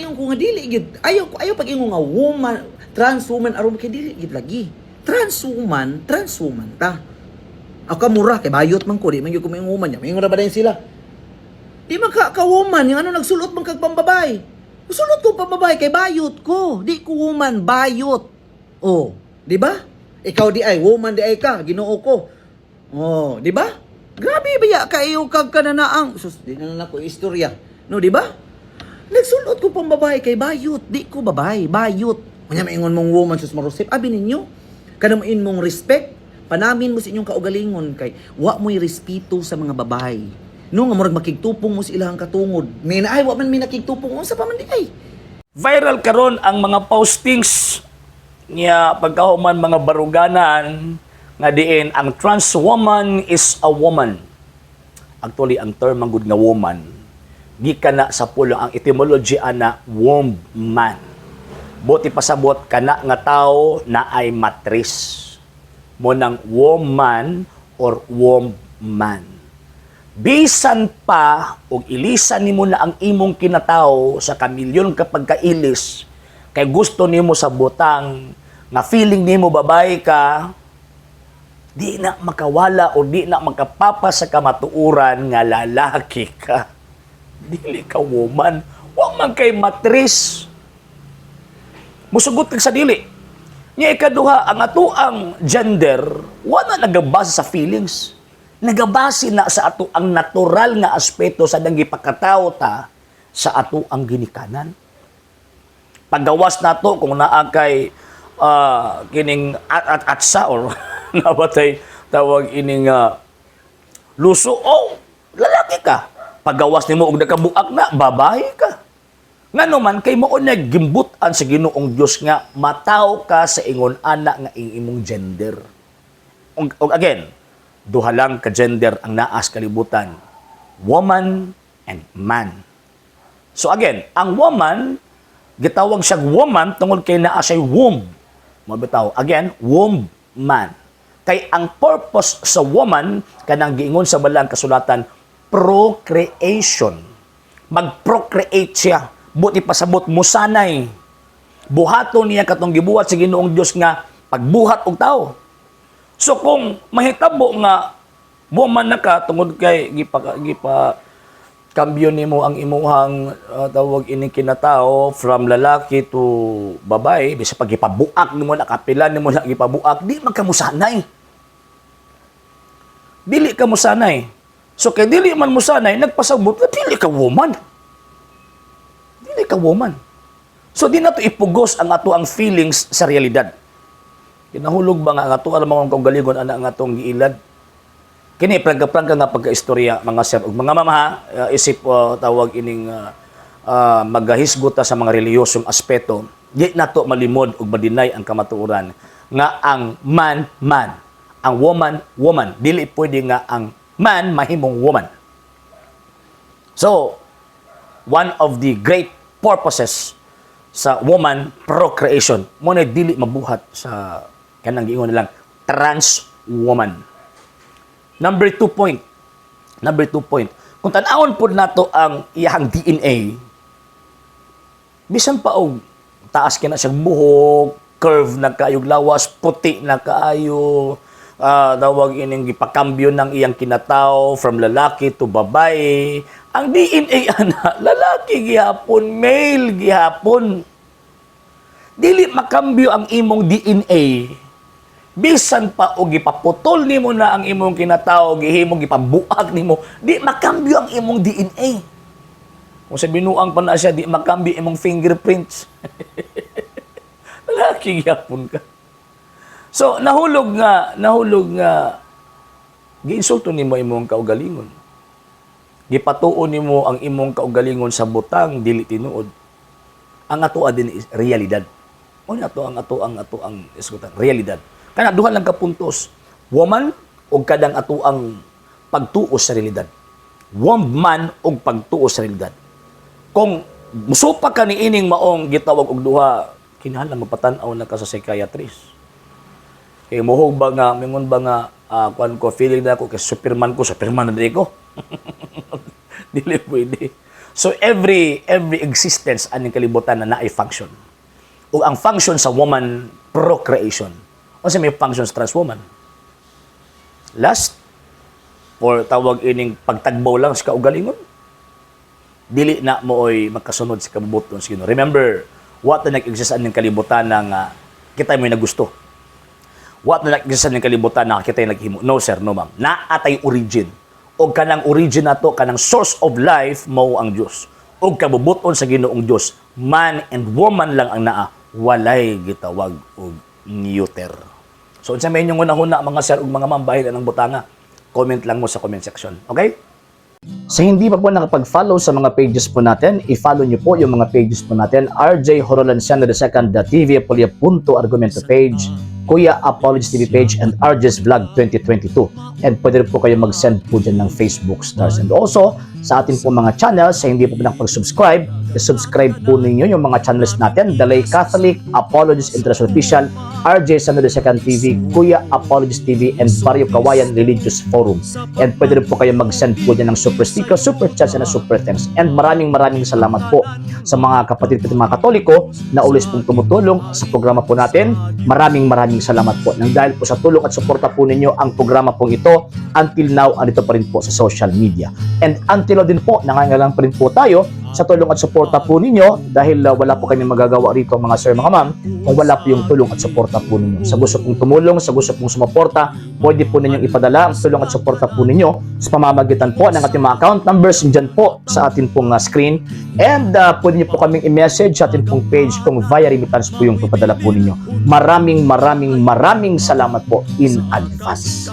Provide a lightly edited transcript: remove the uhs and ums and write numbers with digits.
ingon ko nga dili gid. Ayaw pag ingon nga woman, trans woman aron kay dili gid lagi. Trans woman ta. Ako mura kay bayot man ko, di man gyud ko woman niya. Mingon na ba din sila? Di man ka woman, yung ano nagsulot man kag pambabay. Sulot ko pambabay kay bayot ko. Di ko woman, bayot. Oh, di ba? Ikaw di ay woman di ay ka, Ginoo ko. Oh, di ba? Grabe baya kayo kag kananaang sus di na nako istorya. No, di ba? Nagsulot ko pang babae kay bayot, di ko babae, bayot. Unya maingon mong woman sus marusip, abi ninyo. Kanang mong respect, panamin mo sa inyong kaugalingon kay wa mo'y respeto sa mga babae. No nga murag makigtupong mo sa ilang katungod. May naay wa man may nakigtupong unsa pa man di ay. Viral karon ang mga postings niya pagkahuman mga baruganan nga diin ang trans woman is a woman. Actually ang term ang good nga woman gikan na sa pulo ang etymology ana womb man. Buti pasabot kana nga tawo na ay matris. Mo nang woman or womb man. Bisan pa og ilisan nimo na ang imong kinatawo sa kamilyon kapag kailis kay gusto nimo sa butang nga feeling nimo babae ka, di na makawala o di na makapapa sa kamatuuran nga lalaki ka. Dili ka woman, wa man kay matris. Musugot kag sa dili. Nya ikaduha ang atoang gender wala nagabase sa feelings. Nagabase na sa ato ang natural nga aspeto sa dang gipakatawo ta sa ato ang ginikanan. Paggawas nato kung naa kay kining atsa or nabatay tawag ining luso o lalaki ka. Paggawas nimo og nakabuak na babae ka. Ngano man kay mao na gimbutan sa Ginoong Dios nga mataw ka sa ingon ana nga imong gender. Og again, duha lang ka gender ang naa sa kalibutan. Woman and man. So again, ang woman gitawag siyang woman tungod kay naa siya womb. Mabitaw. Again, womb man. Kay ang purpose sa woman kanang giingon sa balang kasulatan procreation. Mag-procreate siya. Buti pasabot mo sanay. Buhaton niya katong gibuhat sa Ginoong Dios nga pagbuhat og tao. So kung mahitabo nga woman na ka tungod kay gipa kambyo nimo ang imuhang tawag ini kinatao from lalaki to babae bisa pag gipabuak nimo na kapilan nimo na gipabuak di magkamusanay. Dili ka musanay. So kay dili man musanay nagpasabot dili ka woman. Dili ka woman. So di na to ipugos ang ato ang feelings sa realidad. Kinahulog ba nga ang ato alam mga kaugalingon ana nga atong giilad. Kini prangka nga pagkaistorya mga sir ug mga mama isip tawag ining magahisgot sa mga reliyosong aspeto di nato malimod ug madinay ang kamatuoran nga ang man ang woman dili pwede nga ang man mahimong woman. So one of the great purposes sa woman procreation mo na dili mabuhat sa kanang giingon nilang trans woman. Number 2 point. Kung tan-awon pod nato ang iyang DNA, bisan pa og taas kina siyang buhok, curve na kaayog lawas, puti na kaayo, dawag ining gipakambyo ng iyang kinataw from lalaki to babae, ang DNA ana lalaki gihapon, male gihapon. Dili makambyo ang imong DNA. Bisan pa og gipaputol nimo na ang imong kinatawo, gihimong gipabuak nimo, di makambyo ang imong DNA. Kung sa binuang pa na siya, di makambyo imong fingerprints. Lalaki gyapon ka. So nahulog nga giinsulto nimo imong kaugalingon. Gipatuo nimo ang imong kaugalingon sa butang dili tinuod. Ang ato din is realidad. O nato ang iskutan, realidad. Kana duha lang ka puntos. Woman o kadang ato ang pagtuos sa realidad. Woman o pagtuos sa realidad. Kung musupa ka ni ining maong gitawag og duha, kinahanglan mapatan-aw na ka sa psychiatrist. Kay mohog ba nga, mingon ba nga, kuan ko, feeling na ako, kay Superman na di ko. Dili pwede. So every existence aning kalibutan na naay function. Ug ang function sa woman procreation. O sa may function sa trans woman. Last, or tawag ining pagtagbaw lang sa kaugalingon. Dili na mo oy magkasunod sa kabubuton sa Ginoo. Remember, what na nag-exist aning kalibutan nga kita may nagusto. What na nag-exist aning kalibutan na kita naghimo. No sir, no ma'am. Naatay origin. O kanang origin nato, kanang source of life mao ang Dios. O kabubuton sa Ginoong Dios, man and woman lang ang naa, walay gitawag og neuter. So unsa may inyong una-una mga sir ug mga ma'am bahin ng butanga, comment lang mo sa comment section. Okay? Sa hindi pa po nakapag-follow sa mga pages po natin, i-follow niyo po yung mga pages po natin, RJ Horolanciano II, TV Apolia Punto Argumento page, Kuya Apologist TV page, and RJ's Vlog 2022. And pwede rin po kayo mag-send po dyan ng Facebook stars. And also, sa ating po mga channels, sa hindi po nakapag-subscribe, i-subscribe po ninyo yung mga channels natin, Dalay Catholic, Apologist International Official, RJ Sano II TV, Kuya Apologist TV, and Barrio Kawayan Religious Forum. And pwede rin po kayo mag-send po dyan ng super sticker, super chats, and super thanks. And maraming salamat po sa mga kapatid at mga Katoliko na always pong tumutulong sa programa po natin. Maraming salamat po. Nang dahil po sa tulong at suporta po ninyo, ang programa pong ito, until now, andito pa rin po sa social media. And until now din po, nangangailangan pa rin po tayo sa tulong at suporta po ninyo dahil wala po kami magagawa rito mga sir, mga ma'am, kung wala po yung tulong at suporta po ninyo. Sa gusto pong tumulong, sa gusto pong sumuporta, pwede po ninyong ipadala ang tulong at suporta po ninyo sa pamamagitan po ng ating mga account numbers dyan po sa ating pong screen. And pwede niyo po kaming i-message sa ating pong page kung via remittance po yung ipadala po ninyo. Maraming salamat po in advance.